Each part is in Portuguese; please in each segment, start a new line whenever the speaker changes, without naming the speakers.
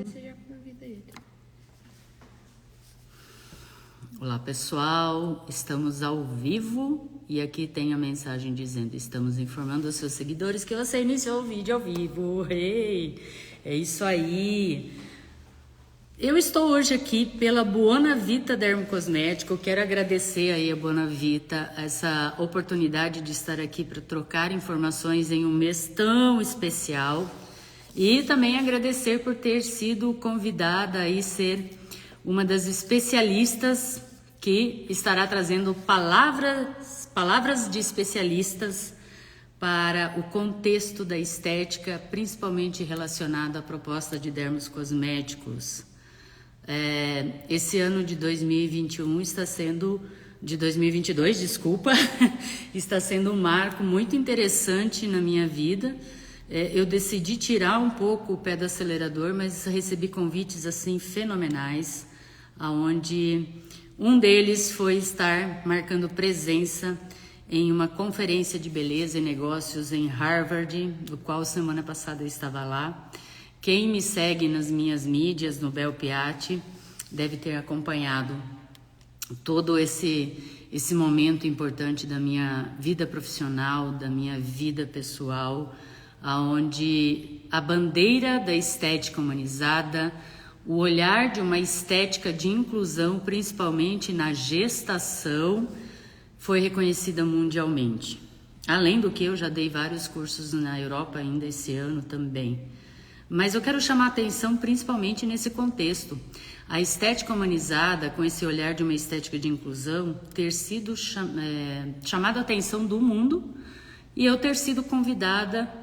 Você já convida ele.
Olá pessoal, estamos ao vivo e aqui tem a mensagem dizendo: estamos informando os seus seguidores que você iniciou o vídeo ao vivo. Hey, é isso aí. Eu estou hoje aqui pela Buona Vita Dermocosmético. Quero agradecer aí a Buona Vita essa oportunidade de estar aqui para trocar informações em um mês tão especial e também agradecer por ter sido convidada e ser uma das especialistas que estará trazendo palavras de especialistas para o contexto da estética, principalmente relacionado à proposta de dermos cosméticos. Esse ano de 2021 está sendo, de 2022, desculpa, está sendo um marco muito interessante na minha vida. Eu decidi tirar um pouco o pé do acelerador, mas recebi convites assim fenomenais, aonde um deles foi estar marcando presença em uma conferência de beleza e negócios em Harvard, do qual semana passada eu estava lá. Quem me segue nas minhas mídias, no Bel Piatti, deve ter acompanhado todo esse momento importante da minha vida profissional, da minha vida pessoal, onde a bandeira da estética humanizada, o olhar de uma estética de inclusão, principalmente na gestação, foi reconhecida mundialmente. Além do que eu já dei vários cursos na Europa ainda esse ano também. Mas eu quero chamar a atenção principalmente nesse contexto. A estética humanizada, com esse olhar de uma estética de inclusão, ter sido chamado a atenção do mundo e eu ter sido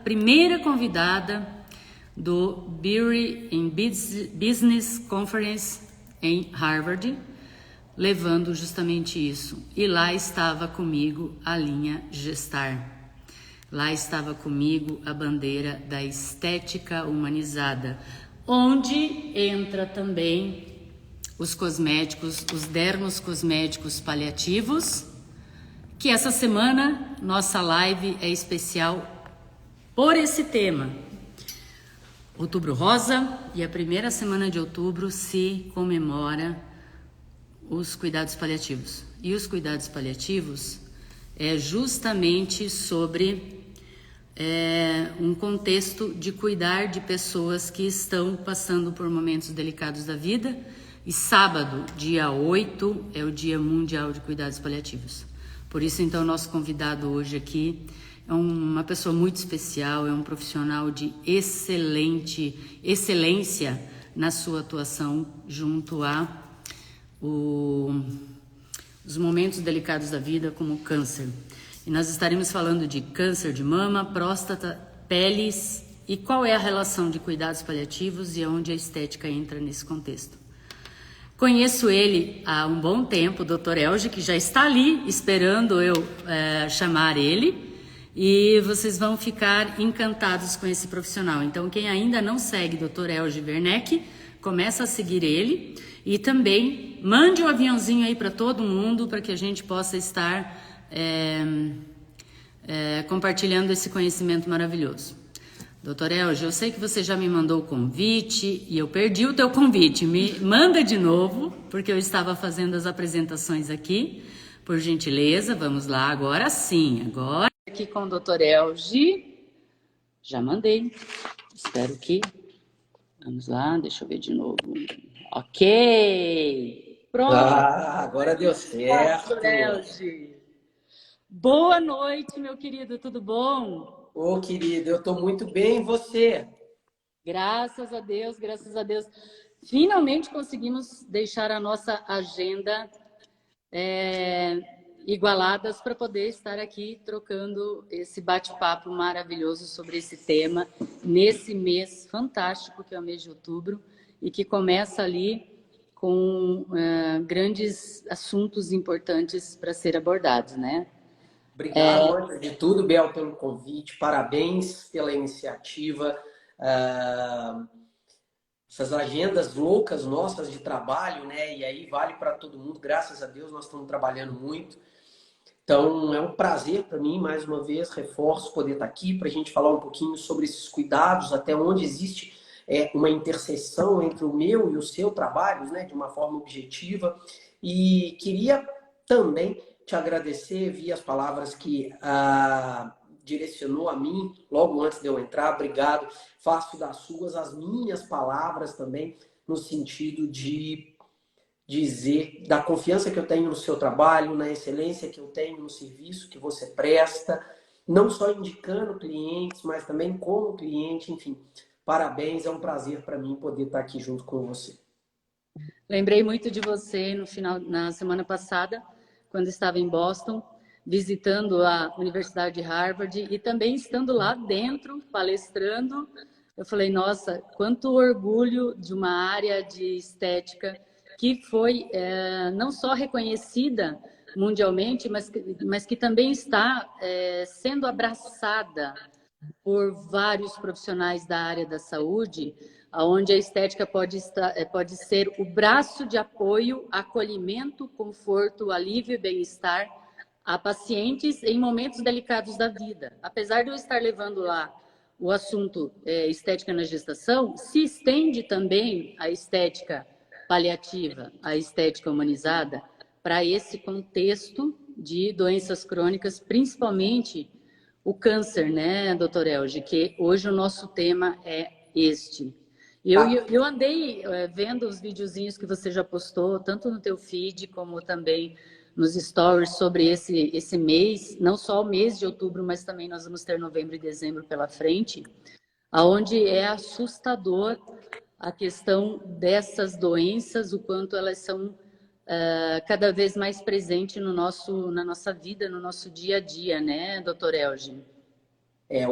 primeira convidada do Beauty in Business Conference em Harvard, levando justamente isso. E lá estava comigo a linha Gestar. Lá estava comigo a bandeira da estética humanizada, onde entra também os cosméticos, os dermos cosméticos paliativos, que essa semana nossa live é especial por esse tema. Outubro Rosa, e a primeira semana de outubro se comemora os cuidados paliativos. E os cuidados paliativos é justamente sobre um contexto de cuidar de pessoas que estão passando por momentos delicados da vida. E sábado, dia 8, é o Dia Mundial de Cuidados Paliativos. Por isso, então, nosso convidado hoje aqui é uma pessoa muito especial, é um profissional de excelência na sua atuação junto a os momentos delicados da vida, como o câncer. E nós estaremos falando de câncer de mama, próstata, peles e qual é a relação de cuidados paliativos e onde a estética entra nesse contexto. Conheço ele há um bom tempo, o Dr. Elge, que já está ali esperando eu chamar ele, e vocês vão ficar encantados com esse profissional. Então, quem ainda não segue Dr. Elge Werneck, começa a seguir ele e também mande um aviãozinho aí para todo mundo para que a gente possa estar compartilhando esse conhecimento maravilhoso. Doutor Elge, eu sei que você já me mandou o convite e eu perdi o teu convite. Me manda de novo, porque eu estava fazendo as apresentações aqui. Por gentileza, vamos lá, agora sim. Agora aqui com o Dr. Elge. Já mandei. Espero que... Vamos lá, deixa eu ver de novo. Ok. Pronto.
Agora deu certo.
Dr. Elge. Boa noite, meu querido, tudo bom?
Ô, querida, eu estou muito bem, e você?
Graças a Deus, graças a Deus. Finalmente conseguimos deixar a nossa agenda igualadas para poder estar aqui trocando esse bate-papo maravilhoso sobre esse tema, nesse mês fantástico que é o mês de outubro, e que começa ali com grandes assuntos importantes para ser abordados, né?
Obrigado, antes de tudo, Bel, pelo convite. Parabéns pela iniciativa. Essas agendas loucas nossas de trabalho, né? E aí vale para todo mundo. Graças a Deus, nós estamos trabalhando muito. Então, é um prazer para mim, mais uma vez, reforço poder estar aqui para a gente falar um pouquinho sobre esses cuidados, até onde existe uma interseção entre o meu e o seu trabalho, né, de uma forma objetiva. E queria também te agradecer, vi as palavras que direcionou a mim logo antes de eu entrar. Obrigado. Faço das suas as minhas palavras também, no sentido de dizer da confiança que eu tenho no seu trabalho, na excelência que eu tenho no serviço que você presta, não só indicando clientes, mas também como cliente. Enfim, parabéns, é um prazer para mim poder estar aqui junto com você.
Lembrei muito de você na semana passada, quando estava em Boston, visitando a Universidade de Harvard e também estando lá dentro, palestrando. Eu falei, nossa, quanto orgulho de uma área de estética que foi não só reconhecida mundialmente, mas que também está sendo abraçada por vários profissionais da área da saúde, onde a estética pode ser o braço de apoio, acolhimento, conforto, alívio e bem-estar a pacientes em momentos delicados da vida. Apesar de eu estar levando lá o assunto estética na gestação, se estende também a estética paliativa, a estética humanizada, para esse contexto de doenças crônicas, principalmente o câncer, né, doutor Elge, que hoje o nosso tema é este. Eu andei vendo os videozinhos que você já postou, tanto no teu feed como também nos stories sobre esse mês, não só o mês de outubro, mas também nós vamos ter novembro e dezembro pela frente, aonde é assustador a questão dessas doenças, o quanto elas são cada vez mais presentes na nossa vida, no nosso dia a dia, né, doutor Elgin?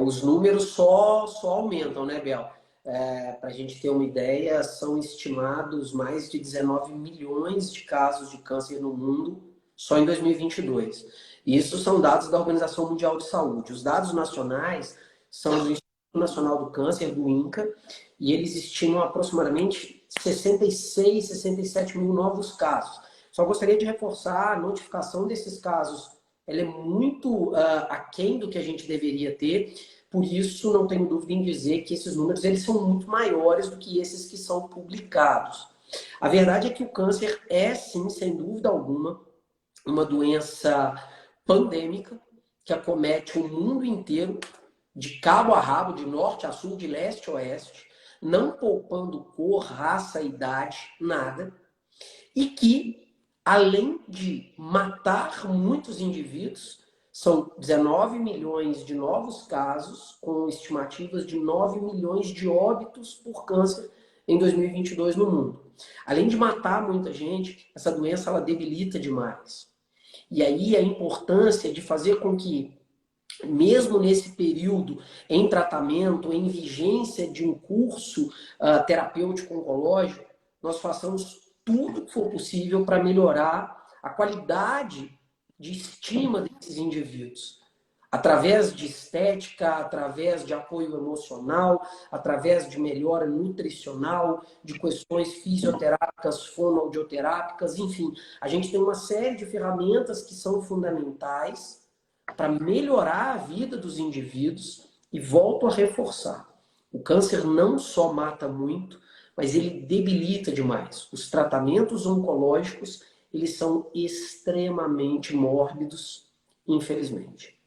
Os números só aumentam, né, Bel? Para a gente ter uma ideia, são estimados mais de 19 milhões de casos de câncer no mundo só em 2022. Isso são dados da Organização Mundial de Saúde. Os dados nacionais são do Instituto Nacional do Câncer, do INCA, e eles estimam aproximadamente 66, 67 mil novos casos. Só gostaria de reforçar a notificação desses casos. Ela é muito aquém do que a gente deveria ter, por isso não tenho dúvida em dizer que esses números eles são muito maiores do que esses que são publicados. A verdade é que o câncer é, sim, sem dúvida alguma, uma doença pandêmica que acomete o mundo inteiro, de cabo a rabo, de norte a sul, de leste a oeste, não poupando cor, raça, idade, nada, e que, além de matar muitos indivíduos, são 19 milhões de novos casos, com estimativas de 9 milhões de óbitos por câncer em 2022 no mundo. Além de matar muita gente, essa doença ela debilita demais. E aí a importância de fazer com que, mesmo nesse período em tratamento, em vigência de um curso terapêutico oncológico, nós façamos tudo que for possível para melhorar a qualidade de estima desses indivíduos. Através de estética, através de apoio emocional, através de melhora nutricional, de questões fisioterápicas, fonoaudioterápicas, enfim. A gente tem uma série de ferramentas que são fundamentais para melhorar a vida dos indivíduos e volto a reforçar. O câncer não só mata muito, mas ele debilita demais. Os tratamentos oncológicos, eles são extremamente mórbidos, infelizmente.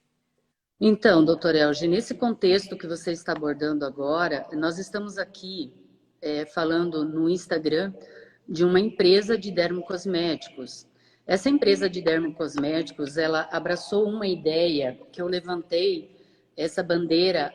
Então, doutor Elge, nesse contexto que você está abordando agora, nós estamos aqui falando no Instagram de uma empresa de dermocosméticos. Essa empresa de dermocosméticos, ela abraçou uma ideia que eu levantei, essa bandeira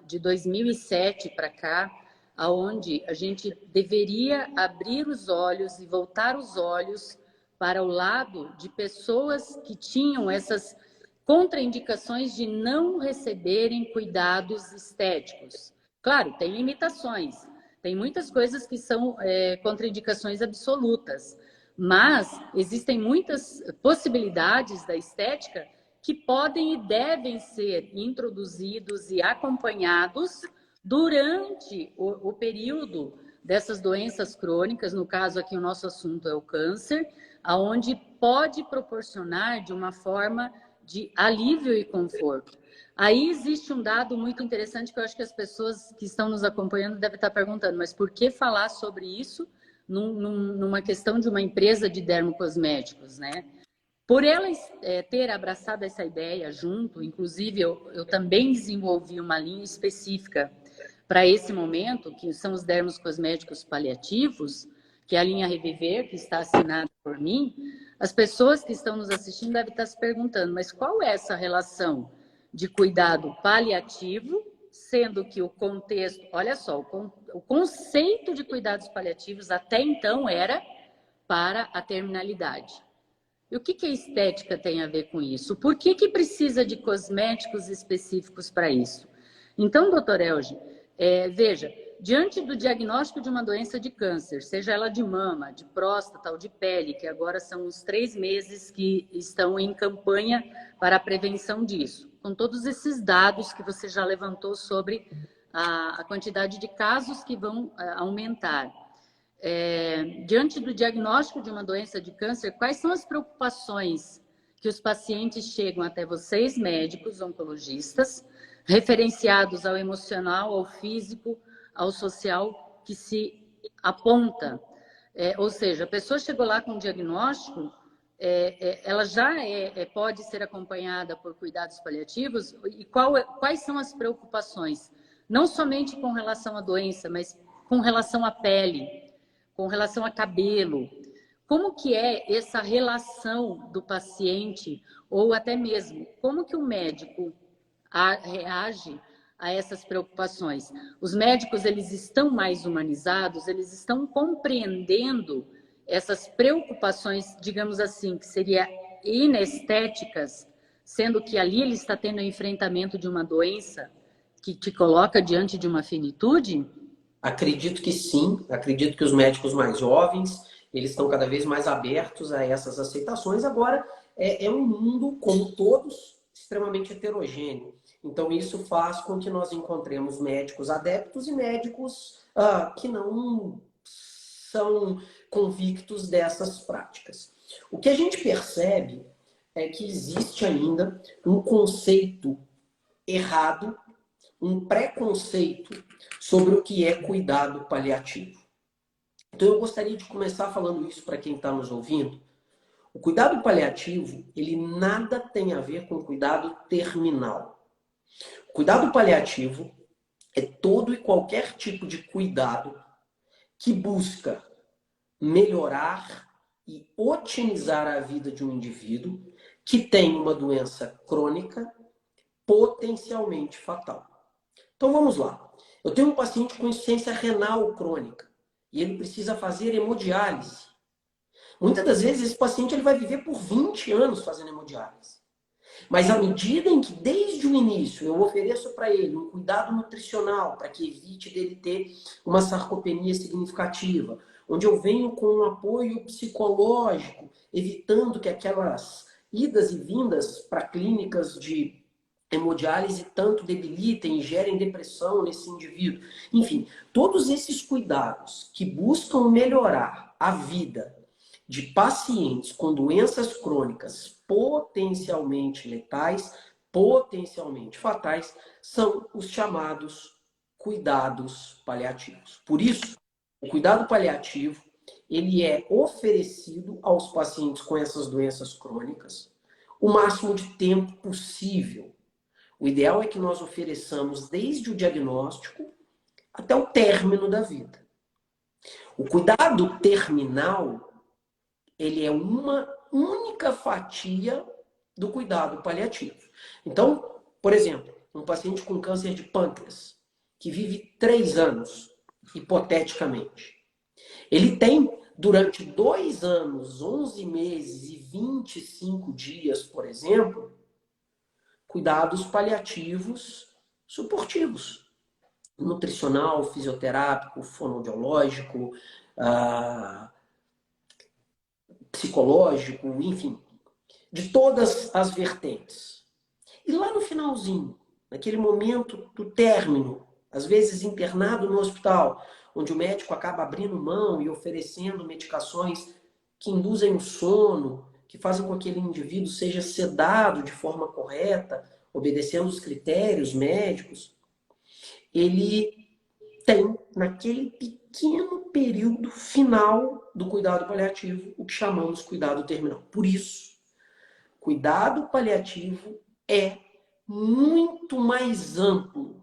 de 2007 para cá, aonde a gente deveria abrir os olhos e voltar os olhos para o lado de pessoas que tinham essas contraindicações de não receberem cuidados estéticos. Claro, tem limitações, tem muitas coisas que são contraindicações absolutas, mas existem muitas possibilidades da estética que podem e devem ser introduzidos e acompanhados durante o período dessas doenças crônicas. No caso aqui o nosso assunto é o câncer, aonde pode proporcionar de uma forma de alívio e conforto. Aí existe um dado muito interessante que eu acho que as pessoas que estão nos acompanhando devem estar perguntando, mas por que falar sobre isso numa questão de uma empresa de dermocosméticos, né? Por ela ter abraçado essa ideia junto, inclusive eu também desenvolvi uma linha específica para esse momento, que são os dermocosméticos paliativos, que é a linha Reviver, que está assinada por mim. As pessoas que estão nos assistindo devem estar se perguntando, mas qual é essa relação de cuidado paliativo, sendo que o contexto, olha só, o conceito de cuidados paliativos até então era para a terminalidade. E o que a estética tem a ver com isso? Por que precisa de cosméticos específicos para isso? Então, doutor Elge, veja, diante do diagnóstico de uma doença de câncer, seja ela de mama, de próstata ou de pele, que agora são os 3 meses que estão em campanha para a prevenção disso, com todos esses dados que você já levantou sobre a quantidade de casos que vão aumentar. Diante do diagnóstico de uma doença de câncer, quais são as preocupações que os pacientes chegam até vocês, médicos, oncologistas, referenciados ao emocional, ao físico, ao social, que se aponta? Ou seja, a pessoa chegou lá com um diagnóstico, ela já pode ser acompanhada por cuidados paliativos, e quais são as preocupações? Não somente com relação à doença, mas com relação à pele, com relação a cabelo. Como que é essa relação do paciente, ou até mesmo, como que o médico reage a essas preocupações? Os médicos, eles estão mais humanizados, eles estão compreendendo essas preocupações, digamos assim, que seriam inestéticas, sendo que ali ele está tendo o enfrentamento de uma doença que te coloca diante de uma finitude?
Acredito que sim, acredito que os médicos mais jovens, eles estão cada vez mais abertos a essas aceitações. Agora, é um mundo, como todos, extremamente heterogêneo. Então, isso faz com que nós encontremos médicos adeptos e médicos que não são convictos dessas práticas. O que a gente percebe é que existe ainda um conceito errado, um preconceito sobre o que é cuidado paliativo. Então eu gostaria de começar falando isso para quem está nos ouvindo. O cuidado paliativo, ele nada tem a ver com cuidado terminal. O cuidado paliativo é todo e qualquer tipo de cuidado que busca melhorar e otimizar a vida de um indivíduo que tem uma doença crônica potencialmente fatal. Então vamos lá. Eu tenho um paciente com insuficiência renal crônica e ele precisa fazer hemodiálise. Muitas das vezes esse paciente ele vai viver por 20 anos fazendo hemodiálise. Mas à medida em que desde o início eu ofereço para ele um cuidado nutricional para que evite dele ter uma sarcopenia significativa, onde eu venho com um apoio psicológico, evitando que aquelas idas e vindas para clínicas de hemodiálise tanto debilitem e gerem depressão nesse indivíduo. Enfim, todos esses cuidados que buscam melhorar a vida de pacientes com doenças crônicas potencialmente letais, potencialmente fatais, são os chamados cuidados paliativos. Por isso, o cuidado paliativo, ele é oferecido aos pacientes com essas doenças crônicas o máximo de tempo possível. O ideal é que nós ofereçamos desde o diagnóstico até o término da vida. O cuidado terminal, ele é uma única fatia do cuidado paliativo. Então, por exemplo, um paciente com câncer de pâncreas, que vive 3 anos, hipoteticamente, ele tem, durante 2 anos, 11 meses e 25 dias, por exemplo, cuidados paliativos suportivos. Nutricional, fisioterápico, fonoaudiológico, psicológico, enfim, de todas as vertentes. E lá no finalzinho, naquele momento do término, às vezes internado no hospital, onde o médico acaba abrindo mão e oferecendo medicações que induzem o sono, que fazem com que aquele indivíduo seja sedado de forma correta, obedecendo os critérios médicos, ele tem, naquele pequeno período final do cuidado paliativo, o que chamamos cuidado terminal. Por isso, cuidado paliativo é muito mais amplo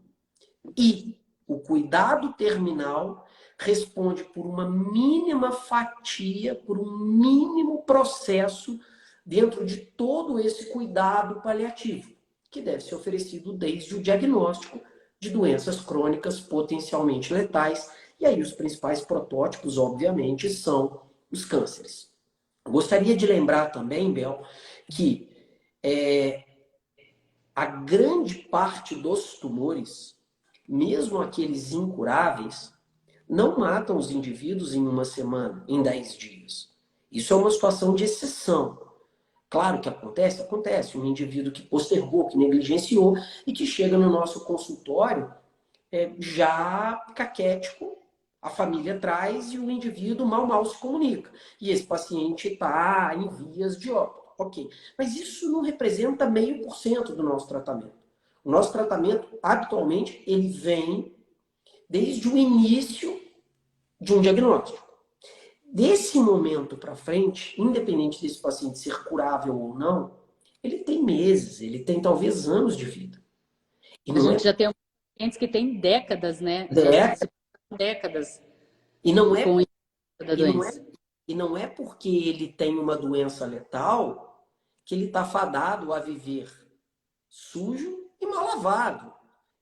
e o cuidado terminal responde por uma mínima fatia, por um mínimo processo dentro de todo esse cuidado paliativo, que deve ser oferecido desde o diagnóstico de doenças crônicas potencialmente letais. E aí os principais protótipos, obviamente, são os cânceres. Gostaria de lembrar também, Bel, que a grande parte dos tumores, mesmo aqueles incuráveis, não matam os indivíduos em uma semana, em 10 dias. Isso é uma situação de exceção. Claro que acontece, acontece. Um indivíduo que postergou, que negligenciou e que chega no nosso consultório já caquético, a família traz e o indivíduo mal se comunica. E esse paciente está em vias de óbito. Ok. Mas isso não representa 0,5% do nosso tratamento. O nosso tratamento, habitualmente, ele vem desde o início de um diagnóstico. Desse momento para frente, independente desse paciente ser curável ou não, ele tem meses, ele tem talvez anos de vida.
E a gente já tem pacientes que têm décadas, né? Décadas.
E não é,
com da doença.
E não é porque ele tem uma doença letal que ele está fadado a viver sujo e mal lavado.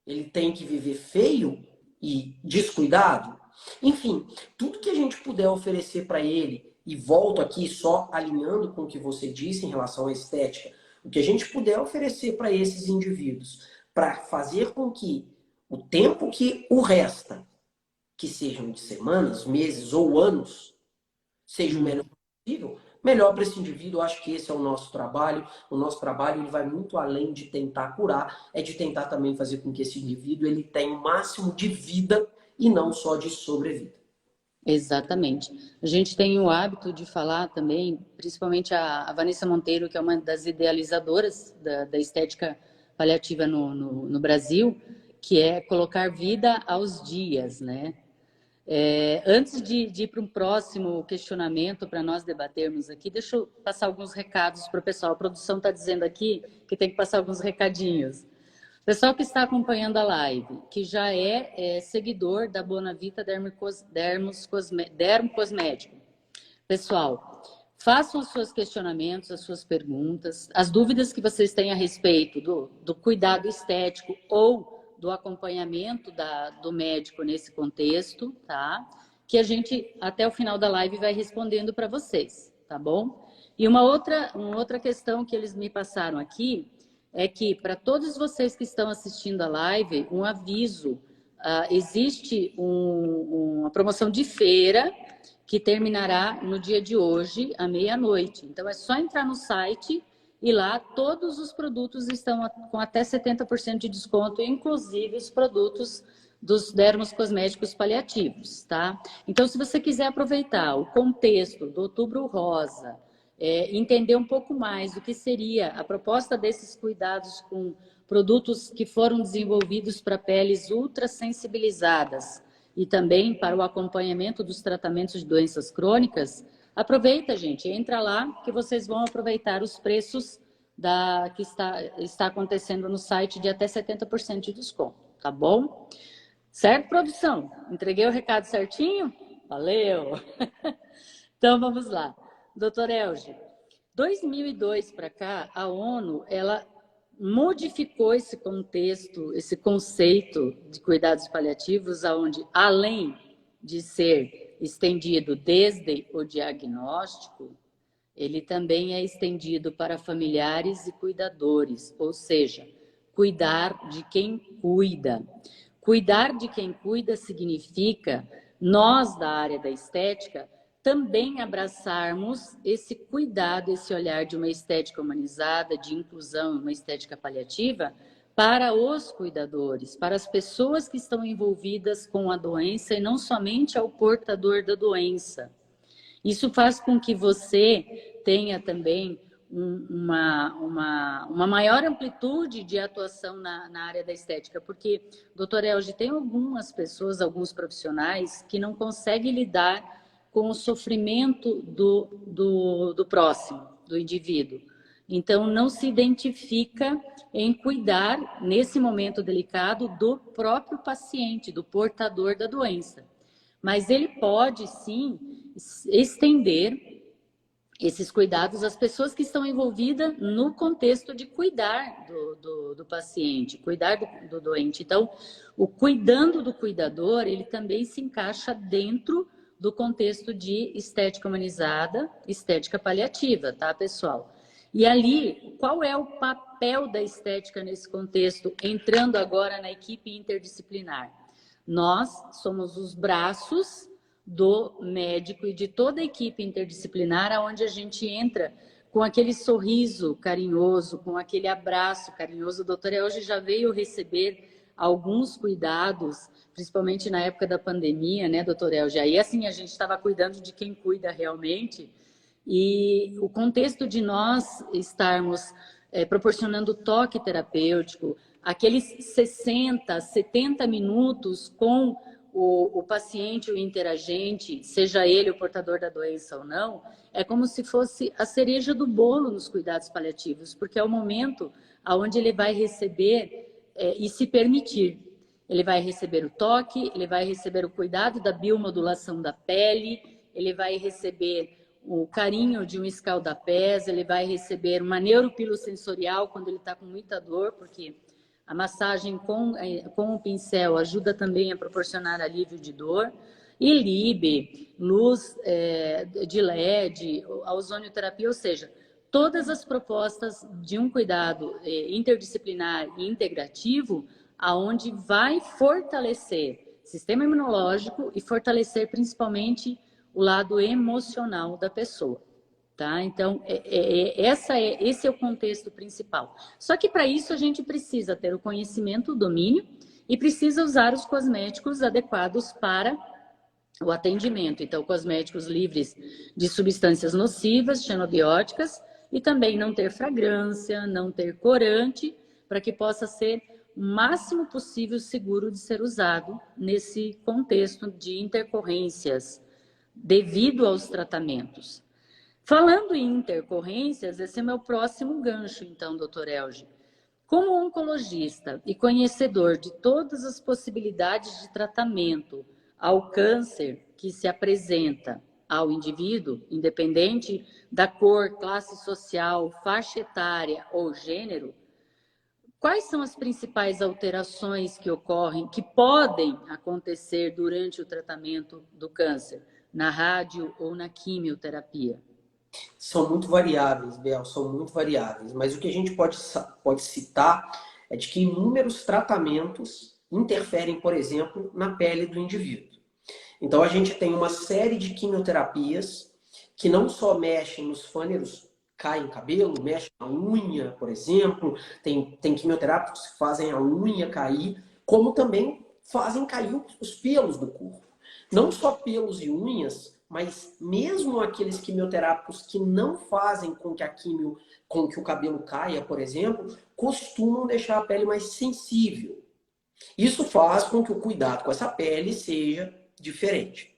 Ele tem que viver feio e descuidado. Enfim, tudo que a gente puder oferecer para ele, e volto aqui só alinhando com o que você disse em relação à estética, o que a gente puder oferecer para esses indivíduos, para fazer com que o tempo que o resta, que sejam de semanas, meses ou anos, seja o melhor possível, melhor para esse indivíduo. Acho que esse é o nosso trabalho. O nosso trabalho ele vai muito além de tentar curar, é de tentar também fazer com que esse indivíduo ele tenha o máximo de vida e não só de sobrevida.
Exatamente. A gente tem o hábito de falar também, principalmente a Vanessa Monteiro, que é uma das idealizadoras da estética paliativa no Brasil, que é colocar vida aos dias, né? Antes de ir para um próximo questionamento para nós debatermos aqui, deixa eu passar alguns recados para o pessoal. A produção está dizendo aqui que tem que passar alguns recadinhos. Pessoal que está acompanhando a live, que já é seguidor da Bonavita Dermo Cosmético. Pessoal, façam os seus questionamentos, as suas perguntas, as dúvidas que vocês têm a respeito do cuidado estético ou do acompanhamento do médico nesse contexto, tá? Que a gente, até o final da live, vai respondendo para vocês, tá bom? E uma outra questão que eles me passaram aqui é que, para todos vocês que estão assistindo a live, um aviso. Existe uma promoção de feira que terminará no dia de hoje, à meia-noite. Então, é só entrar no site e lá todos os produtos estão com até 70% de desconto, inclusive os produtos dos dermos cosméticos paliativos, tá? Então, se você quiser aproveitar o contexto do Outubro Rosa, entender um pouco mais do que seria a proposta desses cuidados com produtos que foram desenvolvidos para peles ultrassensibilizadas e também para o acompanhamento dos tratamentos de doenças crônicas, aproveita, gente, entra lá que vocês vão aproveitar os preços que está acontecendo no site de até 70% de desconto, tá bom? Certo, produção? Entreguei o recado certinho? Valeu! Então, vamos lá. Doutor Elge, 2002 para cá, a ONU, ela modificou esse contexto, esse conceito de cuidados paliativos, onde, além de ser estendido desde o diagnóstico, ele também é estendido para familiares e cuidadores, ou seja, cuidar de quem cuida. Cuidar de quem cuida significa, nós da área da estética, também abraçarmos esse cuidado, esse olhar de uma estética humanizada, de inclusão, uma estética paliativa, para os cuidadores, para as pessoas que estão envolvidas com a doença e não somente ao portador da doença. Isso faz com que você tenha também uma maior amplitude de atuação na área da estética, porque, doutor Elge, tem algumas pessoas, alguns profissionais que não conseguem lidar com o sofrimento do próximo, do indivíduo. Então, não se identifica em cuidar, nesse momento delicado, do próprio paciente, do portador da doença. Mas ele pode, sim, estender esses cuidados às pessoas que estão envolvidas no contexto de cuidar do paciente, cuidar do doente. Então, o cuidando do cuidador, ele também se encaixa dentro do contexto de estética humanizada, estética paliativa, tá, pessoal? E ali, qual é o papel da estética nesse contexto, entrando agora na equipe interdisciplinar? Nós somos os braços do médico e de toda a equipe interdisciplinar, onde a gente entra com aquele sorriso carinhoso, com aquele abraço carinhoso. O doutor hoje já veio receber alguns cuidados, principalmente na época da pandemia, né, doutor Elge? Aí, assim, a gente estava cuidando de quem cuida realmente, e o contexto de nós estarmos proporcionando toque terapêutico, aqueles 60, 70 minutos com o paciente, o interagente, seja ele o portador da doença ou não, é como se fosse a cereja do bolo nos cuidados paliativos, porque é o momento onde ele vai receber e se permitir. Ele vai receber o toque, ele vai receber o cuidado da biomodulação da pele, ele vai receber o carinho de um escaldapés, ele vai receber uma neuropilosensorial quando ele está com muita dor, porque a massagem com o pincel ajuda também a proporcionar alívio de dor. E LIB, luz de LED, a ozonioterapia, ou seja, todas as propostas de um cuidado interdisciplinar e integrativo, aonde vai fortalecer o sistema imunológico e fortalecer principalmente o lado emocional da pessoa. Tá? Então, esse é o contexto principal. Só que para isso a gente precisa ter o conhecimento, o domínio, e precisa usar os cosméticos adequados para o atendimento. Então, cosméticos livres de substâncias nocivas, xenobióticas, e também não ter fragrância, não ter corante, para que possa ser o máximo possível seguro de ser usado nesse contexto de intercorrências devido aos tratamentos. Falando em intercorrências, esse é meu próximo gancho, então, doutor Elge. Como oncologista e conhecedor de todas as possibilidades de tratamento ao câncer que se apresenta ao indivíduo, independente da cor, classe social, faixa etária ou gênero, quais são as principais alterações que ocorrem, que podem acontecer durante o tratamento do câncer, na rádio ou na quimioterapia?
São muito variáveis, Bel, são muito variáveis. Mas o que a gente pode citar é de que inúmeros tratamentos interferem, por exemplo, na pele do indivíduo. Então, a gente tem uma série de quimioterapias que não só mexem nos fâneros, caem cabelo, mexem na unha, por exemplo. Tem quimioterápicos que fazem a unha cair, como também fazem cair os pelos do corpo. Não só pelos e unhas, mas mesmo aqueles quimioterápicos que não fazem com que o cabelo caia, por exemplo, costumam deixar a pele mais sensível. Isso faz com que o cuidado com essa pele seja diferente.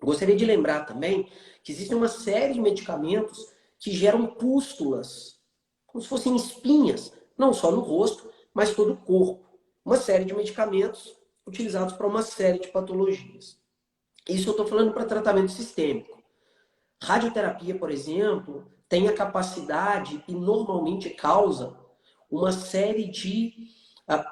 Gostaria de lembrar também que existe uma série de medicamentos que geram pústulas, como se fossem espinhas, não só no rosto, mas todo o corpo. Uma série de medicamentos utilizados para uma série de patologias. Isso eu estou falando para tratamento sistêmico. Radioterapia, por exemplo, tem a capacidade e normalmente causa uma série de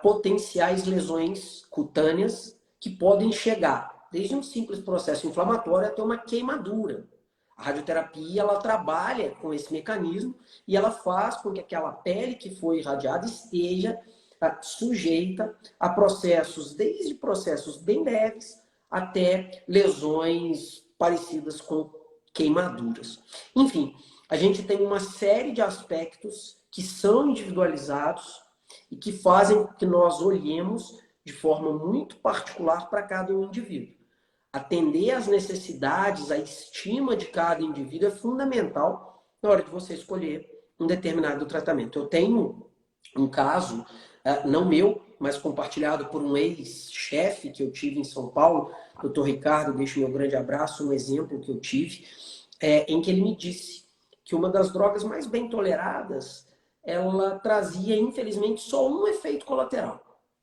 potenciais lesões cutâneas que podem chegar desde um simples processo inflamatório até uma queimadura. A radioterapia, ela trabalha com esse mecanismo e ela faz com que aquela pele que foi irradiada esteja sujeita a processos, desde processos bem leves até lesões parecidas com queimaduras. Enfim, a gente tem uma série de aspectos que são individualizados e que fazem com que nós olhemos de forma muito particular para cada indivíduo. Atender às necessidades, a estima de cada indivíduo é fundamental na hora de você escolher um determinado tratamento. Eu tenho um caso, não meu, mas compartilhado por um ex-chefe que eu tive em São Paulo, Dr. Ricardo, deixo meu grande abraço, um exemplo que eu tive, em que ele me disse que uma das drogas mais bem toleradas, ela trazia, infelizmente, só um efeito colateral.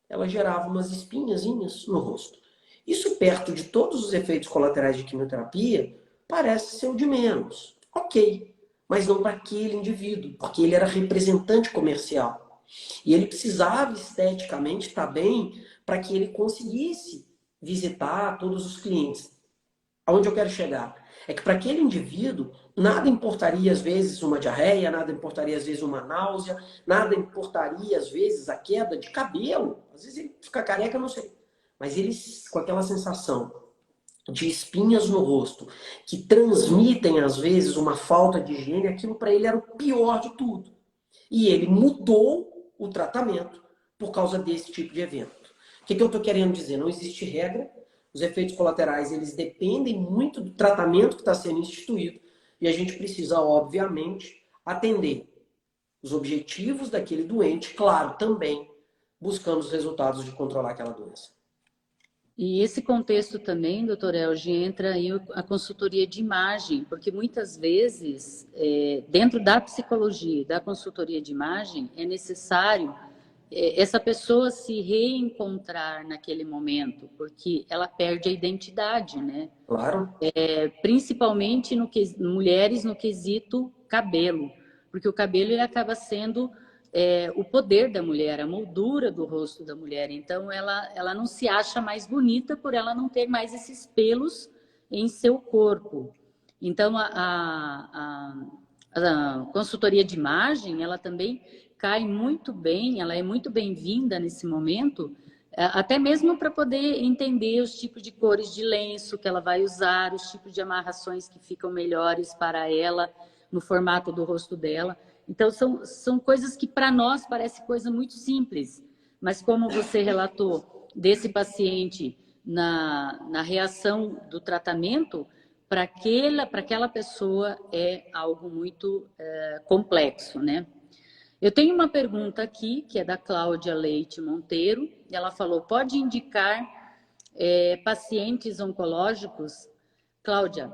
Ela gerava umas espinhazinhas no rosto. Isso, perto de todos os efeitos colaterais de quimioterapia, parece ser o de menos. Ok, mas não para aquele indivíduo, porque ele era representante comercial. E ele precisava esteticamente estar bem para que ele conseguisse visitar todos os clientes. Aonde eu quero chegar? É que para aquele indivíduo, nada importaria às vezes uma diarreia, nada importaria às vezes uma náusea, nada importaria às vezes a queda de cabelo. Às vezes ele fica careca, eu não sei. Mas ele, com aquela sensação de espinhas no rosto, que transmitem às vezes uma falta de higiene, aquilo para ele era o pior de tudo. E ele mudou o tratamento por causa desse tipo de evento. O que eu estou querendo dizer? Não existe regra. Os efeitos colaterais, eles dependem muito do tratamento que está sendo instituído. E a gente precisa, obviamente, atender os objetivos daquele doente, claro, também buscando os resultados de controlar aquela doença.
E esse contexto também, doutor Elgi, entra aí a consultoria de imagem, porque muitas vezes, dentro da psicologia, da consultoria de imagem, é necessário essa pessoa se reencontrar naquele momento, porque ela perde a identidade, né?
Claro.
Principalmente mulheres no quesito cabelo, porque o cabelo ele acaba sendo o poder da mulher, a moldura do rosto da mulher. Então, ela não se acha mais bonita por ela não ter mais esses pelos em seu corpo. Então, a consultoria de imagem, ela também cai muito bem, ela é muito bem-vinda nesse momento, até mesmo para poder entender os tipos de cores de lenço que ela vai usar, os tipos de amarrações que ficam melhores para ela, no formato do rosto dela. Então, são coisas que para nós parece coisa muito simples, mas como você relatou desse paciente na reação do tratamento, para aquela pessoa é algo muito complexo, né? Eu tenho uma pergunta aqui, que é da Cláudia Leite Monteiro. Ela falou, pode indicar pacientes oncológicos? Cláudia,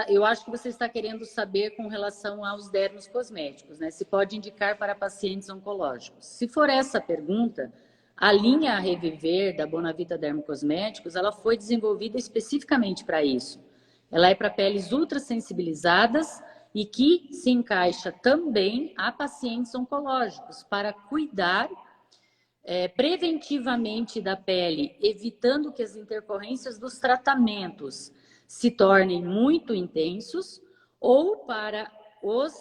eu acho que você está querendo saber com relação aos dermos cosméticos, né? Se pode indicar para pacientes oncológicos. Se for essa a pergunta, a linha Reviver da Bonavita Dermocosméticos, ela foi desenvolvida especificamente para isso. Ela é para peles ultrassensibilizadas e que se encaixa também a pacientes oncológicos para cuidar preventivamente da pele, evitando que as intercorrências dos tratamentos se tornem muito intensos ou para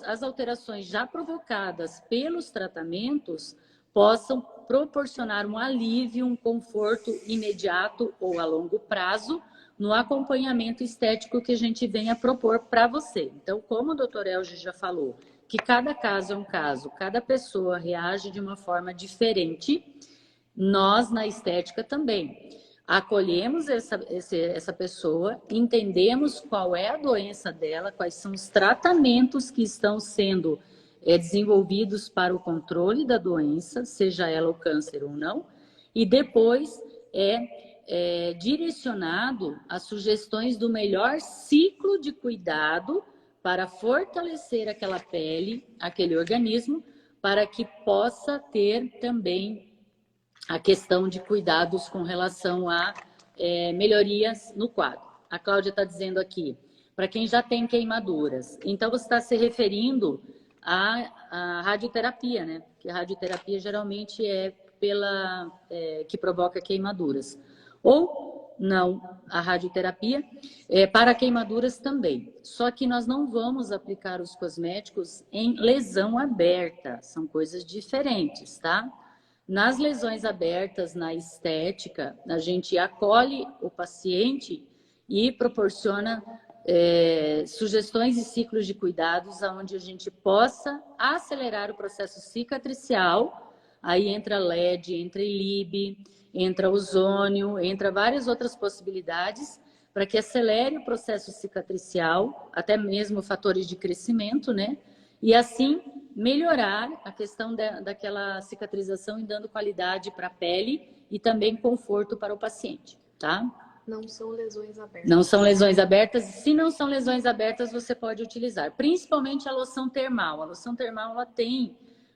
as alterações já provocadas pelos tratamentos possam proporcionar um alívio, um conforto imediato ou a longo prazo no acompanhamento estético que a gente vem a propor para você. Então, como o doutor Elgi já falou, que cada caso é um caso, cada pessoa reage de uma forma diferente, nós na estética também acolhemos essa pessoa, entendemos qual é a doença dela, quais são os tratamentos que estão sendo desenvolvidos para o controle da doença, seja ela o câncer ou não, e depois direcionado às sugestões do melhor ciclo de cuidado para fortalecer aquela pele, aquele organismo, para que possa ter também a questão de cuidados com relação a melhorias no quadro. A Cláudia está dizendo aqui, para quem já tem queimaduras. Então, você está se referindo à radioterapia, né? Porque a radioterapia geralmente é que provoca queimaduras. Ou não, a radioterapia para queimaduras também. Só que nós não vamos aplicar os cosméticos em lesão aberta. São coisas diferentes, tá? Nas lesões abertas, na estética, a gente acolhe o paciente e proporciona sugestões e ciclos de cuidados onde a gente possa acelerar o processo cicatricial. Aí entra LED, entra ILIB, entra ozônio, entra várias outras possibilidades para que acelere o processo cicatricial, até mesmo fatores de crescimento, né? E assim melhorar a questão daquela cicatrização e dando qualidade para a pele e também conforto para o paciente, tá?
Não são lesões abertas.
Não são lesões abertas. Se não são lesões abertas, você pode utilizar. Principalmente a loção termal. A loção termal, ela tem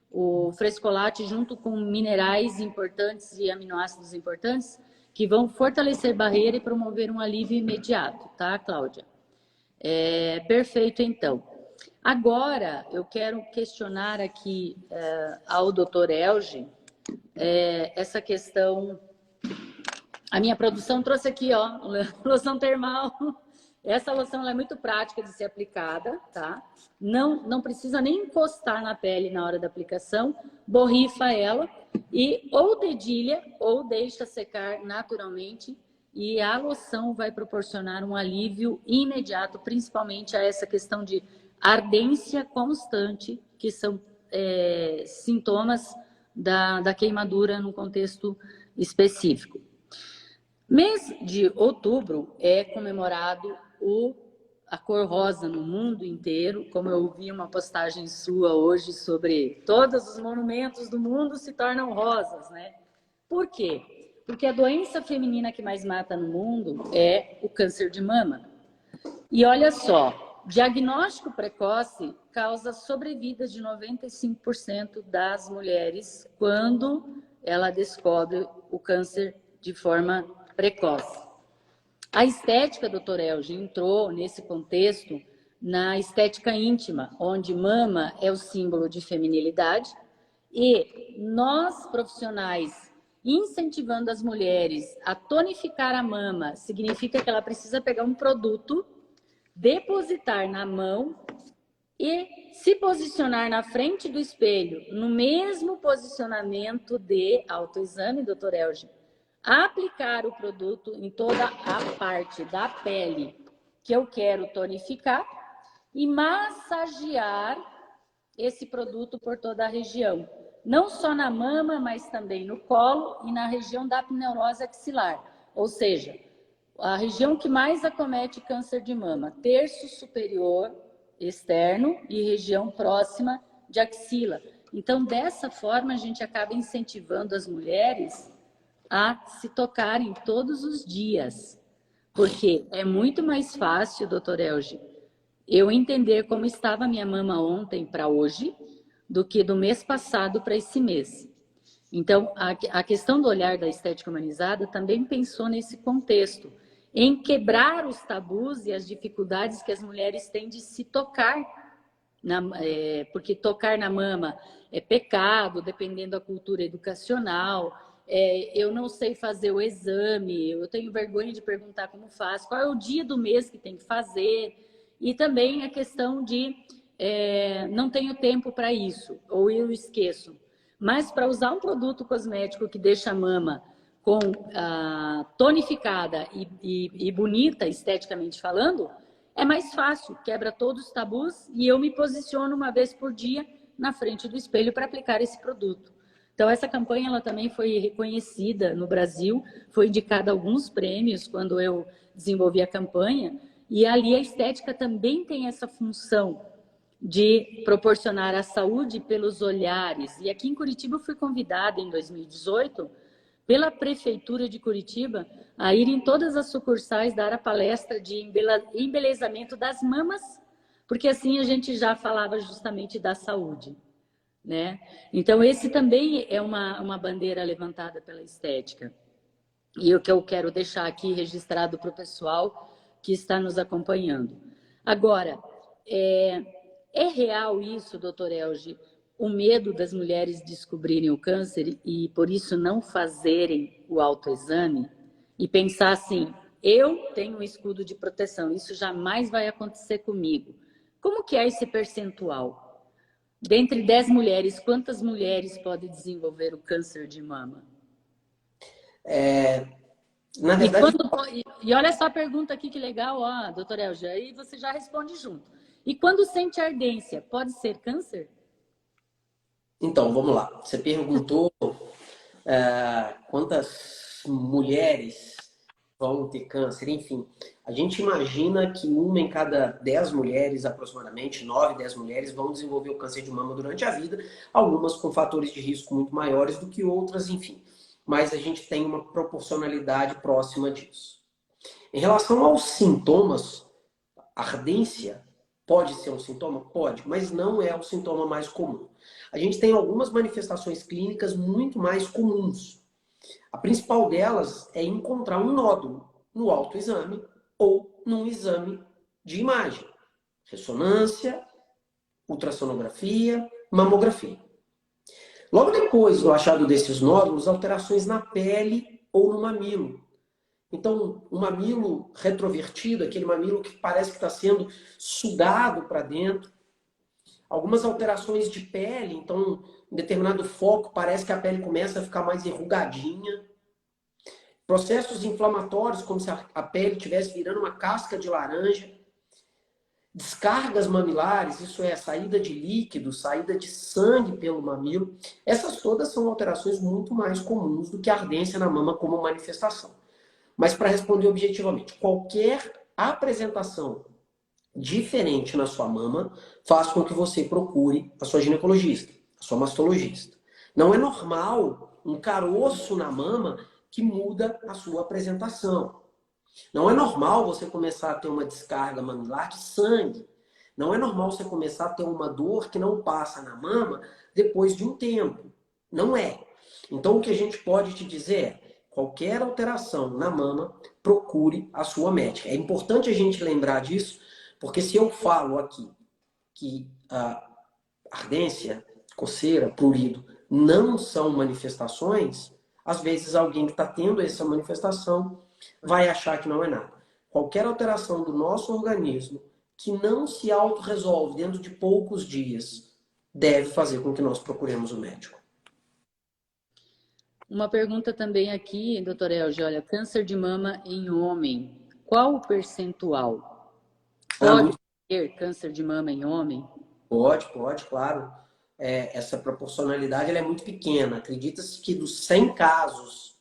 o frescolate junto com minerais importantes e aminoácidos importantes que vão fortalecer barreira e promover um alívio imediato, tá, Cláudia? Perfeito, então. Agora, eu quero questionar aqui ao Dr. Elge essa questão. A minha produção trouxe aqui, ó, loção termal. Essa loção ela é muito prática de ser aplicada, tá? Não precisa nem encostar na pele na hora da aplicação, borrifa ela e ou dedilha ou deixa secar naturalmente e a loção vai proporcionar um alívio imediato, principalmente a essa questão de ardência constante, que são sintomas da queimadura no contexto específico. Mês de outubro é comemorado a cor rosa no mundo inteiro, como eu vi uma postagem sua hoje sobre todos os monumentos do mundo se tornam rosas, né? Por quê? Porque a doença feminina que mais mata no mundo é o câncer de mama. E olha só, diagnóstico precoce causa sobrevida de 95% das mulheres quando ela descobre o câncer de forma precoce. A estética, doutor Elge, entrou nesse contexto na estética íntima, onde mama é o símbolo de feminilidade e nós, profissionais, incentivando as mulheres a tonificar a mama, significa que ela precisa pegar um produto, depositar na mão e se posicionar na frente do espelho, no mesmo posicionamento de autoexame, doutor Elge, aplicar o produto em toda a parte da pele que eu quero tonificar e massagear esse produto por toda a região. Não só na mama, mas também no colo e na região da apneurose axilar. Ou seja, a região que mais acomete câncer de mama, terço superior externo e região próxima de axila. Então, dessa forma, a gente acaba incentivando as mulheres a se tocarem todos os dias. Porque é muito mais fácil, doutor Elge, eu entender como estava a minha mama ontem para hoje, do que do mês passado para esse mês. Então, a questão do olhar da estética humanizada também pensou nesse contexto, em quebrar os tabus e as dificuldades que as mulheres têm de se tocar, porque tocar na mama é pecado, dependendo da cultura educacional. Eu não sei fazer o exame, eu tenho vergonha de perguntar como faz, qual é o dia do mês que tem que fazer, e também a questão de não tenho tempo para isso, ou eu esqueço. Mas para usar um produto cosmético que deixa a mama tonificada e bonita, esteticamente falando, é mais fácil, quebra todos os tabus e eu me posiciono uma vez por dia na frente do espelho para aplicar esse produto. Então, essa campanha ela também foi reconhecida no Brasil, foi indicada a alguns prêmios quando eu desenvolvi a campanha, e ali a estética também tem essa função de proporcionar a saúde pelos olhares. E aqui em Curitiba eu fui convidada em 2018 pela Prefeitura de Curitiba a ir em todas as sucursais dar a palestra de embelezamento das mamas, porque assim a gente já falava justamente da saúde, né? Então esse também é uma bandeira levantada pela estética. E o que eu quero deixar aqui registrado para o pessoal que está nos acompanhando. Agora, é real isso, doutor Elge, o medo das mulheres descobrirem o câncer e, por isso, não fazerem o autoexame e pensar assim, eu tenho um escudo de proteção, isso jamais vai acontecer comigo. Como que é esse percentual? Dentre 10 mulheres, quantas mulheres podem desenvolver o câncer de mama?
Na verdade...
E olha só a pergunta aqui, que legal, ó, doutor Elge, aí você já responde junto. E quando sente ardência, pode ser câncer?
Então, vamos lá. Você perguntou quantas mulheres vão ter câncer, enfim. A gente imagina que uma em cada 10 mulheres, aproximadamente, 9, 10 mulheres, vão desenvolver o câncer de mama durante a vida, algumas com fatores de risco muito maiores do que outras, enfim. Mas a gente tem uma proporcionalidade próxima disso. Em relação aos sintomas, ardência pode ser um sintoma? Pode, mas não é o sintoma mais comum. A gente tem algumas manifestações clínicas muito mais comuns. A principal delas é encontrar um nódulo no autoexame ou num exame de imagem. Ressonância, ultrassonografia, mamografia. Logo depois do achado desses nódulos, alterações na pele ou no mamilo. Então, o mamilo retrovertido, aquele mamilo que parece que está sendo sugado para dentro. Algumas alterações de pele, então, em determinado foco, parece que a pele começa a ficar mais enrugadinha. Processos inflamatórios, como se a pele estivesse virando uma casca de laranja. Descargas mamilares, isso é, saída de líquido, saída de sangue pelo mamilo. Essas todas são alterações muito mais comuns do que a ardência na mama como manifestação. Mas para responder objetivamente, qualquer apresentação diferente na sua mama faz com que você procure a sua ginecologista, a sua mastologista. Não é normal um caroço na mama que muda a sua apresentação. Não é normal você começar a ter uma descarga mamilar de sangue. Não é normal você começar a ter uma dor que não passa na mama depois de um tempo. Não é. Então o que a gente pode te dizer é, qualquer alteração na mama, procure a sua médica. É importante a gente lembrar disso, porque se eu falo aqui que a ardência, coceira, prurido não são manifestações, às vezes alguém que está tendo essa manifestação vai achar que não é nada. Qualquer alteração do nosso organismo que não se autorresolve dentro de poucos dias deve fazer com que nós procuremos o médico.
Uma pergunta também aqui, doutora Elge, olha, câncer de mama em homem, qual o percentual? Pode ter câncer de mama em homem?
Pode, claro. Essa proporcionalidade ela é muito pequena. Acredita-se que dos 100 casos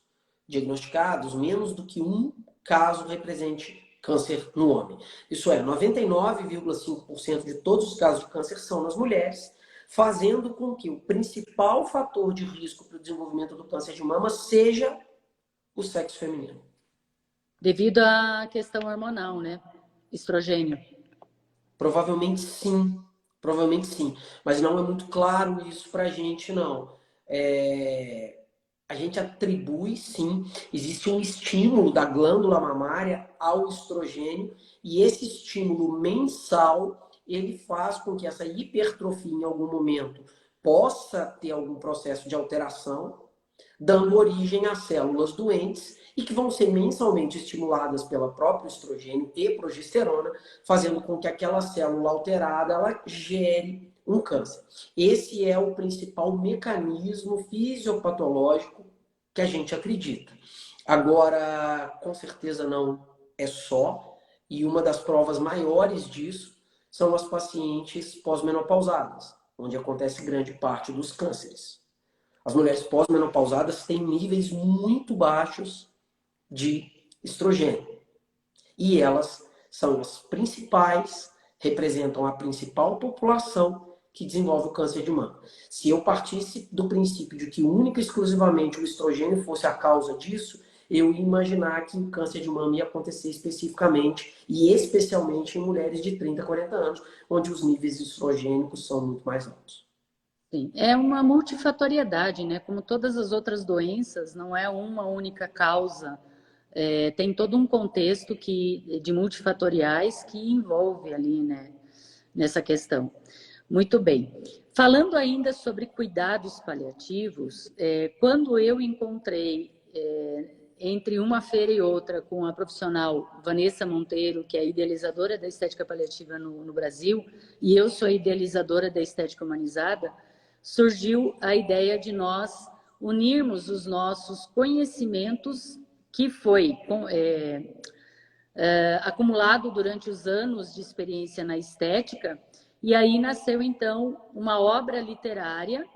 diagnosticados, menos do que um caso represente câncer no homem. Isso é, 99,5% de todos os casos de câncer são nas mulheres, fazendo com que o principal fator de risco para o desenvolvimento do câncer de mama seja o sexo feminino.
Devido à questão hormonal, né? Estrogênio.
Provavelmente sim. Provavelmente sim. Mas não é muito claro isso pra gente, não. A gente atribui, sim, existe um estímulo da glândula mamária ao estrogênio e esse estímulo mensal, ele faz com que essa hipertrofia em algum momento possa ter algum processo de alteração, dando origem a células doentes e que vão ser mensalmente estimuladas pela própria estrogênio e progesterona, fazendo com que aquela célula alterada ela gere um câncer. Esse é o principal mecanismo fisiopatológico que a gente acredita. Agora, com certeza não é só, e uma das provas maiores disso são as pacientes pós-menopausadas, onde acontece grande parte dos cânceres. As mulheres pós-menopausadas têm níveis muito baixos de estrogênio. E elas são as principais, representam a principal população que desenvolve o câncer de mama. Se eu partisse do princípio de que única e exclusivamente o estrogênio fosse a causa disso, eu ia imaginar que o câncer de mama ia acontecer especificamente e especialmente em mulheres de 30 a 40 anos, onde os níveis estrogênicos são muito mais altos.
Sim, é uma multifatoriedade, né? Como todas as outras doenças, não é uma única causa. Tem todo um contexto de multifatoriais que envolve ali, né, nessa questão. Muito bem. Falando ainda sobre cuidados paliativos, quando eu encontrei entre uma feira e outra com a profissional Vanessa Monteiro, que é a idealizadora da estética paliativa no Brasil, e eu sou a idealizadora da estética humanizada, surgiu a ideia de nós unirmos os nossos conhecimentos que foi acumulado durante os anos de experiência na estética, e aí nasceu então uma obra literária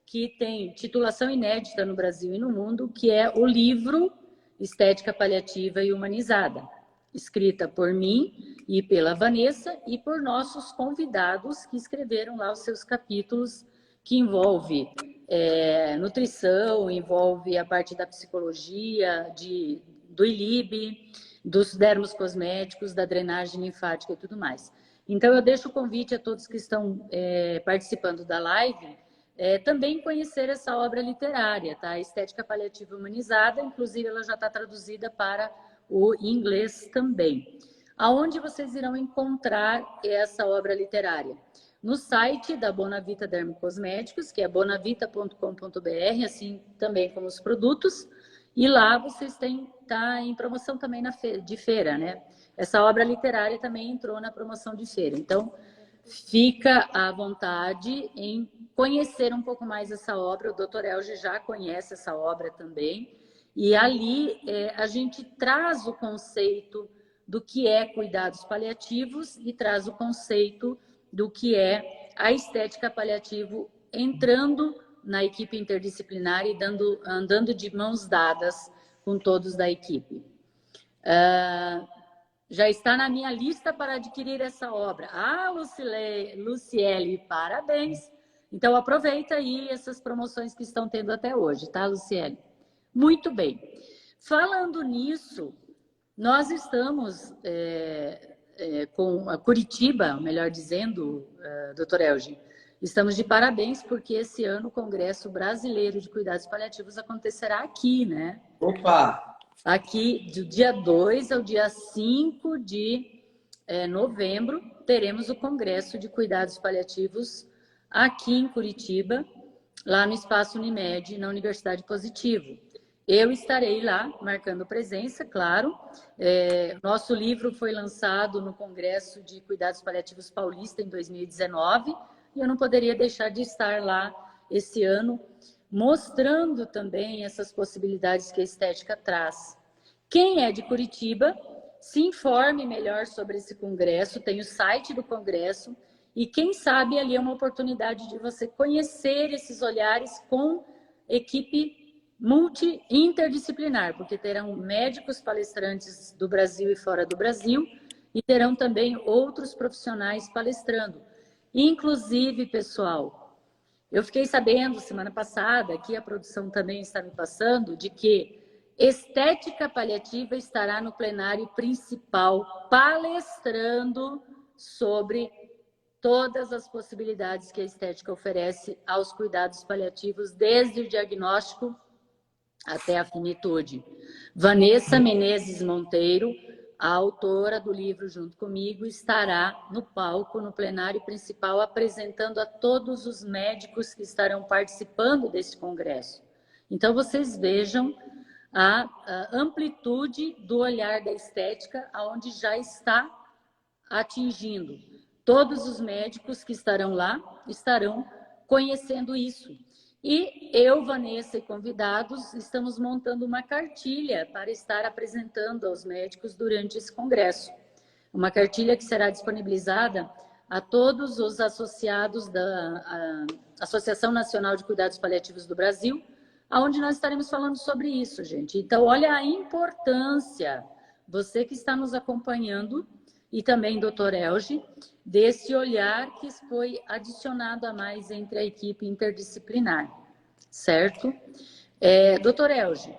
que tem titulação inédita no Brasil e no mundo, que é o livro Estética Paliativa e Humanizada, escrita por mim e pela Vanessa e por nossos convidados que escreveram lá os seus capítulos, que envolve nutrição, envolve a parte da psicologia, do ILIB, dos dermos cosméticos, da drenagem linfática e tudo mais. Então, eu deixo o convite a todos que estão participando da live também conhecer essa obra literária, tá? Estética Paliativa Humanizada, inclusive ela já está traduzida para o inglês também. Aonde vocês irão encontrar essa obra literária? No site da Bonavita Dermocosméticos, que é bonavita.com.br, assim também como os produtos, e lá vocês tá em promoção também de feira, né? Essa obra literária também entrou na promoção de feira. Então, fica à vontade em conhecer um pouco mais essa obra. O Dr. Elge já conhece essa obra também. E ali a gente traz o conceito do que é cuidados paliativos e traz o conceito do que é a estética paliativa entrando na equipe interdisciplinar e andando de mãos dadas com todos da equipe. Já está na minha lista para adquirir essa obra. Ah, Luciele, parabéns! Então, aproveita aí essas promoções que estão tendo até hoje, tá, Luciele? Muito bem. Falando nisso, nós estamos com a Curitiba, melhor dizendo, Dr. Elge, estamos de parabéns porque esse ano o Congresso Brasileiro de Cuidados Paliativos acontecerá aqui, né?
Opa!
Aqui, do dia 2 ao dia 5 de novembro, teremos o Congresso de Cuidados Paliativos aqui em Curitiba, lá no Espaço Unimed, na Universidade Positivo. Eu estarei lá, marcando presença, claro. Nosso livro foi lançado no Congresso de Cuidados Paliativos Paulista em 2019, e eu não poderia deixar de estar lá esse ano, mostrando também essas possibilidades que a estética traz. Quem é de Curitiba, se informe melhor sobre esse congresso, tem o site do congresso, e quem sabe ali é uma oportunidade de você conhecer esses olhares com equipe interdisciplinar, porque terão médicos palestrantes do Brasil e fora do Brasil, e terão também outros profissionais palestrando. Inclusive, pessoal, eu fiquei sabendo semana passada, que a produção também está me passando, de que estética paliativa estará no plenário principal, palestrando sobre todas as possibilidades que a estética oferece aos cuidados paliativos, desde o diagnóstico até a finitude. Vanessa Menezes Monteiro, a autora do livro junto comigo, estará no palco, no plenário principal, apresentando a todos os médicos que estarão participando desse congresso. Então, vocês vejam a amplitude do olhar da estética, aonde já está atingindo. Todos os médicos que estarão lá estarão conhecendo isso. E eu, Vanessa e convidados, estamos montando uma cartilha para estar apresentando aos médicos durante esse congresso. Uma cartilha que será disponibilizada a todos os associados da Associação Nacional de Cuidados Paliativos do Brasil, onde nós estaremos falando sobre isso, gente. Então, olha a importância, você que está nos acompanhando, e também Dr. Elge, desse olhar que foi adicionado a mais entre a equipe interdisciplinar, certo? Dr. Elge,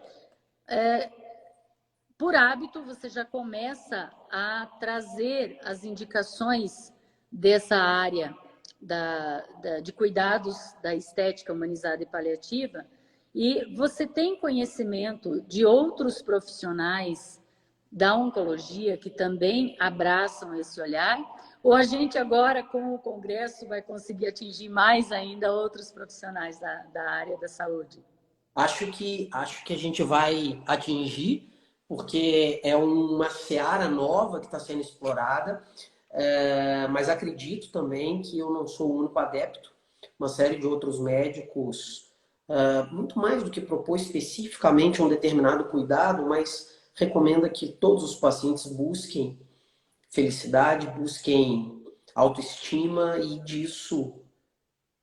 por hábito, você já começa a trazer as indicações dessa área de cuidados da estética humanizada e paliativa, e você tem conhecimento de outros profissionais da oncologia que também abraçam esse olhar? Ou a gente agora, com o congresso, vai conseguir atingir mais ainda outros profissionais da área da saúde?
Acho que a gente vai atingir, porque é uma seara nova que está sendo explorada, mas acredito também que eu não sou o único adepto. Uma série de outros médicos, muito mais do que propor especificamente um determinado cuidado, mas recomenda que todos os pacientes busquem felicidade, busquem autoestima, e disso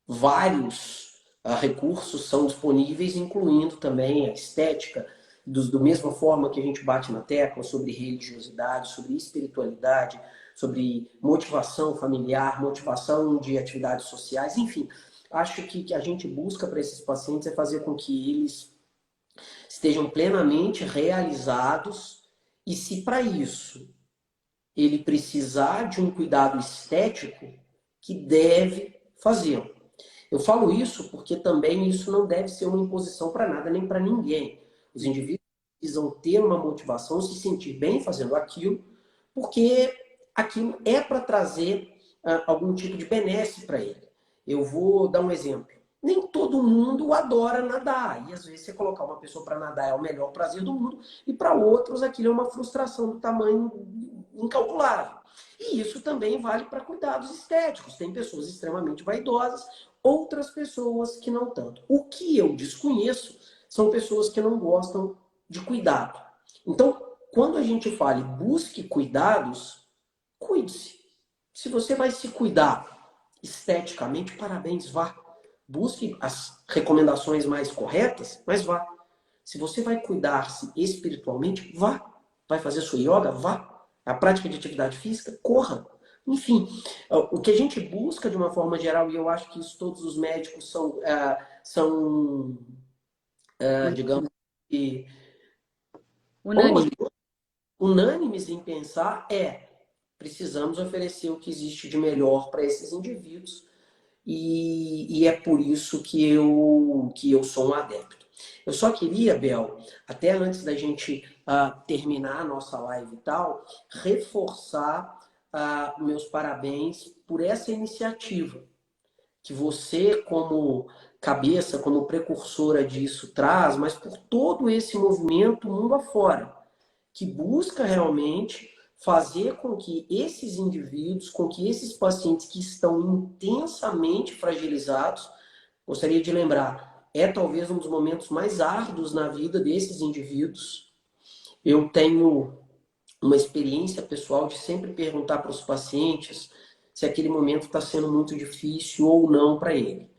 vários recursos são disponíveis, incluindo também a estética do mesma forma que a gente bate na tecla sobre religiosidade, sobre espiritualidade, sobre motivação familiar, motivação de atividades sociais, enfim. Acho que a gente busca para esses pacientes é fazer com que eles estejam plenamente realizados e se para isso ele precisar de um cuidado estético, que deve fazê-lo. Eu falo isso porque também isso não deve ser uma imposição para nada nem para ninguém. Os indivíduos precisam ter uma motivação, se sentir bem fazendo aquilo, porque aquilo é para trazer algum tipo de benesse para ele. Eu vou dar um exemplo. Nem todo mundo adora nadar. E às vezes você colocar uma pessoa para nadar é o melhor prazer do mundo, e para outros aquilo é uma frustração do tamanho incalculável. E isso também vale para cuidados estéticos. Tem pessoas extremamente vaidosas, outras pessoas que não tanto. O que eu desconheço são pessoas que não gostam de cuidado. Então, quando a gente fala busque cuidados, cuide-se. Se você vai se cuidar esteticamente, parabéns, vá. Busque as recomendações mais corretas, mas vá. Se você vai cuidar-se espiritualmente, vá. Vai fazer sua yoga, vá. A prática de atividade física, corra. Enfim, o que a gente busca de uma forma geral, e eu acho que isso todos os médicos são digamos, unânimes em pensar, precisamos oferecer o que existe de melhor para esses indivíduos. E é por isso que eu sou um adepto. Eu só queria, Bel, até antes da gente terminar a nossa live e tal, reforçar meus parabéns por essa iniciativa que você, como cabeça, como precursora disso, traz, mas por todo esse movimento mundo afora, que busca realmente fazer com que esses indivíduos, com que esses pacientes que estão intensamente fragilizados, gostaria de lembrar, é talvez um dos momentos mais árduos na vida desses indivíduos. Eu tenho uma experiência pessoal de sempre perguntar para os pacientes se aquele momento está sendo muito difícil ou não para ele.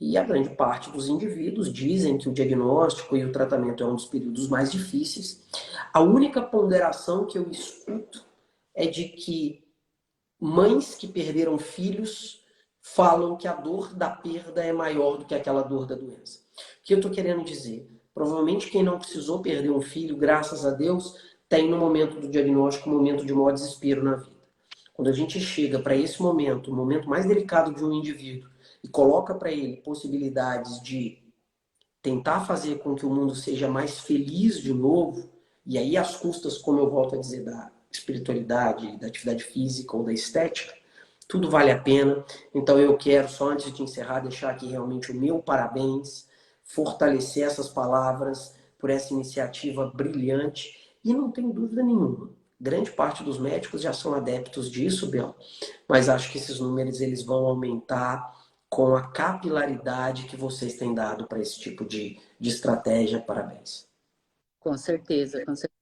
E a grande parte dos indivíduos dizem que o diagnóstico e o tratamento é um dos períodos mais difíceis. A única ponderação que eu escuto é de que mães que perderam filhos falam que a dor da perda é maior do que aquela dor da doença. O que eu estou querendo dizer? Provavelmente quem não precisou perder um filho, graças a Deus, tem no momento do diagnóstico um momento de maior desespero na vida. Quando a gente chega para esse momento, o momento mais delicado de um indivíduo, e coloca para ele possibilidades de tentar fazer com que o mundo seja mais feliz de novo, e aí às custas, como eu volto a dizer, da espiritualidade, da atividade física ou da estética, tudo vale a pena. Então eu quero, só antes de encerrar, deixar aqui realmente o meu parabéns, fortalecer essas palavras por essa iniciativa brilhante, e não tem dúvida nenhuma. Grande parte dos médicos já são adeptos disso, Bel, mas acho que esses números eles vão aumentar com a capilaridade que vocês têm dado para esse tipo de estratégia. Parabéns.
Com certeza, com certeza.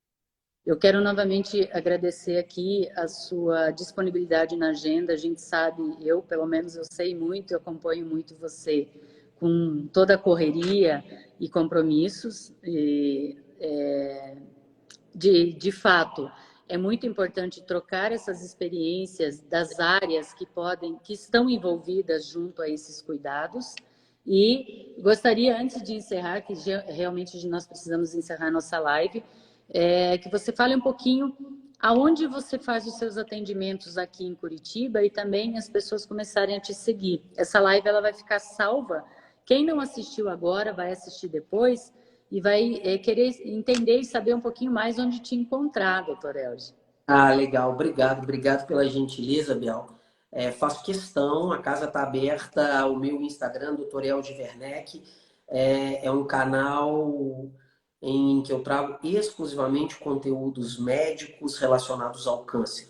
Eu quero novamente agradecer aqui a sua disponibilidade na agenda. A gente sabe, pelo menos eu sei muito, eu acompanho muito você com toda a correria e compromissos. De fato, é muito importante trocar essas experiências das áreas que estão envolvidas junto a esses cuidados. E gostaria, antes de encerrar, que realmente nós precisamos encerrar nossa live, que você fale um pouquinho aonde você faz os seus atendimentos aqui em Curitiba e também as pessoas começarem a te seguir. Essa live ela vai ficar salva. Quem não assistiu agora vai assistir depois e vai querer entender e saber um pouquinho mais onde te encontrar, doutor Elge.
Legal. Obrigado pela gentileza, Bel. Faço questão, a casa está aberta, o meu Instagram, Dr. Elge Werneck, é um canal em que eu trago exclusivamente conteúdos médicos relacionados ao câncer.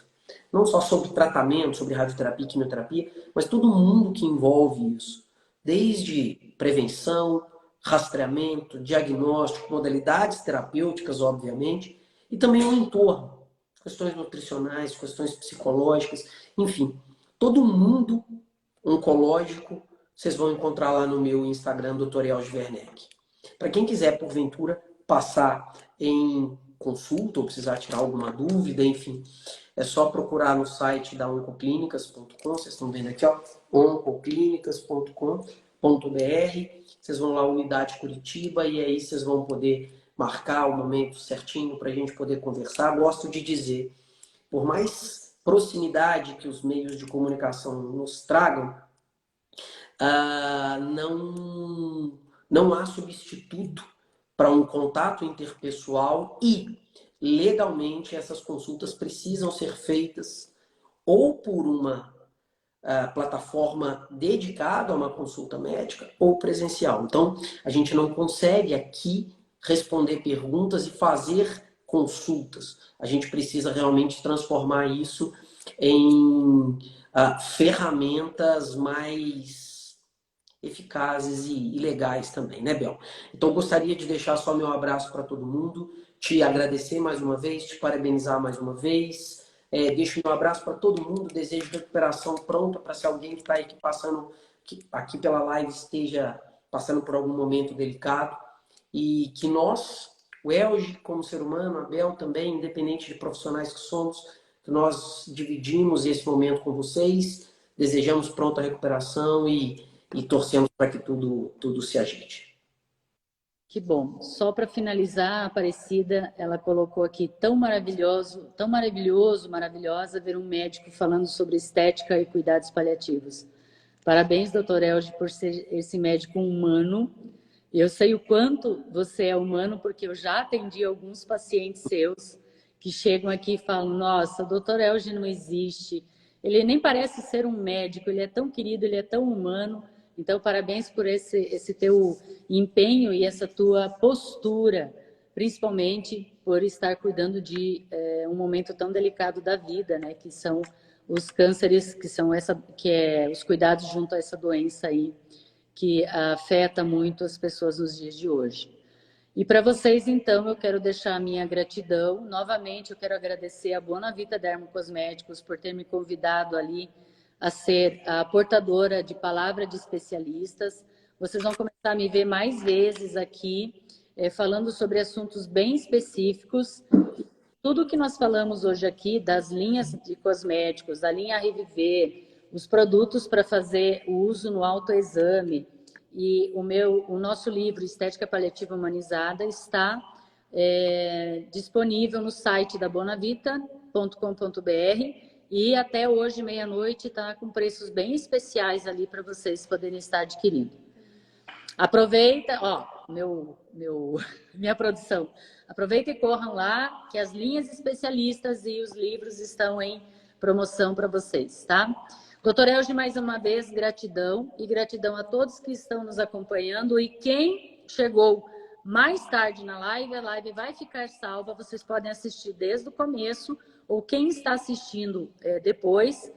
Não só sobre tratamento, sobre radioterapia, quimioterapia, mas todo mundo que envolve isso. Desde prevenção, rastreamento, diagnóstico, modalidades terapêuticas, obviamente, e também o entorno. Questões nutricionais, questões psicológicas, enfim. Todo mundo oncológico, vocês vão encontrar lá no meu Instagram, Dr. Elge Werneck. Para quem quiser, porventura, passar em consulta ou precisar tirar alguma dúvida, enfim, é só procurar no site da oncoclínicas.com, vocês estão vendo aqui, ó, oncoclínicas.com.br, vocês vão lá, Unidade Curitiba, e aí vocês vão poder marcar o momento certinho para a gente poder conversar. Gosto de dizer, por mais proximidade que os meios de comunicação nos tragam, não há substituto para um contato interpessoal e, legalmente, essas consultas precisam ser feitas ou por uma plataforma dedicada a uma consulta médica ou presencial. Então, a gente não consegue aqui responder perguntas e fazer consultas. A gente precisa realmente transformar isso em ferramentas mais eficazes e legais também, né, Bel? Então, gostaria de deixar só meu abraço para todo mundo, te agradecer mais uma vez, te parabenizar mais uma vez. Deixo meu abraço para todo mundo, desejo recuperação pronta para se alguém que está aqui passando, aqui pela live, esteja passando por algum momento delicado. E que nós, o Elge como ser humano, a Bel também, independente de profissionais que somos, que nós dividimos esse momento com vocês, desejamos pronta recuperação e torcemos para que tudo se ajeite.
Que bom. Só para finalizar, a Aparecida, ela colocou aqui, tão maravilhoso, maravilhosa ver um médico falando sobre estética e cuidados paliativos. Parabéns, doutor Elge, por ser esse médico humano. Eu sei o quanto você é humano, porque eu já atendi alguns pacientes seus que chegam aqui e falam, nossa, o doutor Elge não existe, ele nem parece ser um médico, ele é tão querido, ele é tão humano. Então, parabéns por esse teu empenho e essa tua postura, principalmente por estar cuidando de um momento tão delicado da vida, né? Que são os cânceres, que é os cuidados junto a essa doença aí, que afeta muito as pessoas nos dias de hoje. E para vocês, então, eu quero deixar a minha gratidão. Novamente, eu quero agradecer a Bonavita Dermocosméticos por ter me convidado ali a ser a portadora de palavra de especialistas. Vocês vão começar a me ver mais vezes aqui, falando sobre assuntos bem específicos. Tudo que nós falamos hoje aqui, das linhas de cosméticos, da linha Reviver, os produtos para fazer o uso no autoexame, e o nosso livro Estética Paliativa Humanizada está disponível no site da bonavita.com.br. E até hoje, meia-noite, está com preços bem especiais ali para vocês poderem estar adquirindo. Aproveita, ó, minha produção. Aproveita e corram lá, que as linhas especialistas e os livros estão em promoção para vocês, tá? Doutor Elge, mais uma vez, gratidão. E gratidão a todos que estão nos acompanhando. E quem chegou mais tarde na live, a live vai ficar salva. Vocês podem assistir desde o começo, ou quem está assistindo depois,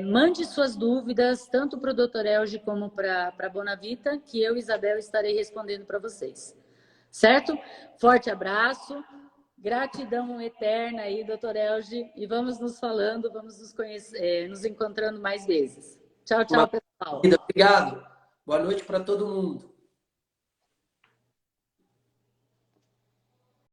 mande suas dúvidas, tanto para o Dr. Elge como para a Bonavita, que eu, Isabel, estarei respondendo para vocês. Certo? Forte abraço, gratidão eterna aí, Dr. Elge, e vamos nos falando, vamos nos conhecer, nos encontrando mais vezes. Tchau, tchau, pessoal.
Obrigado. Boa noite para todo mundo.